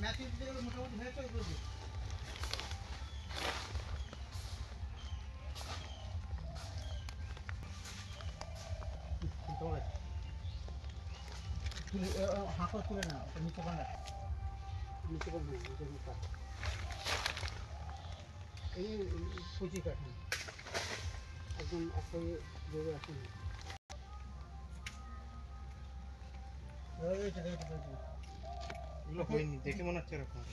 Matching যেগুলো মোটামুটি হয়েছে ওগুলো দিই। তুলে হাঁকো তুলে না, ওটা নিচে বানা, নিচে বানা, নিচে নিচে এই কুচি কাঠি একদম একটা জোরে আসে না। এগুলো হয়নি, দেখে মনে হচ্ছে এরকম।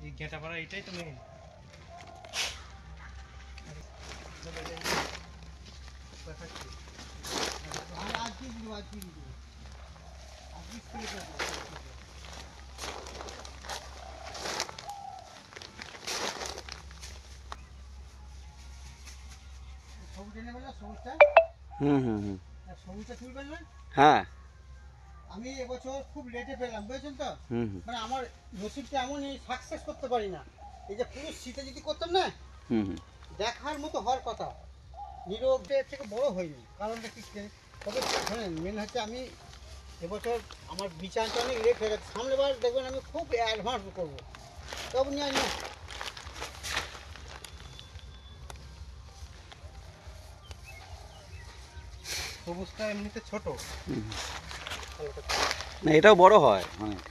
এই ঘেঁটা পাড়া এটাই তো মেন। আজকে দিব, আজকে দিব, আজকে স্কুলে যাবো। সবুজ এনে বললাম সবুজটা, সবুজটা তুলবেন না। হ্যাঁ, আমি এবছর খুব লেটে পেলাম, বুঝেছেন তো। মানে আমার নসিবটা এমন, সাকসেস করতে পারি না। এই যে পুরো শীতে যদি করতাম না, দেখার মতো হওয়ার কথা, নীরবের থেকে বড় হয়নি। কারণটা কি, তবে শোনেন, মেন হচ্ছে আমি এবছর আমার বিচারটা অনেক লেট হয়ে গেছে। সামনেবার দেখবেন আমি খুব অ্যাডভান্স করবো, তবে নিয়ে আমি সবুজটা এমনিতে ছোট, না এটাও বড় হয় অনেক।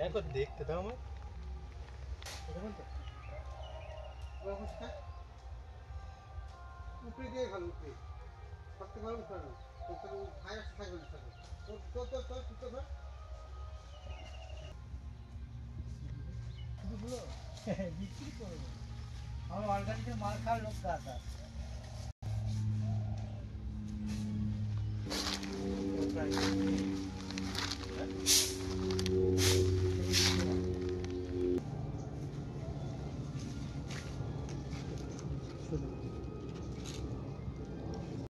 একবার দেখতে দাও আমার। উপরে দিয়ে ভালো, উপরে সবথেকে ভালো উঠানো, ভাইরাস থাকবে না সাথে। তোর ধর বিক্রি করবো। আমার অর্গানিকের মাল খাওয়ার লোক গাছ আছে।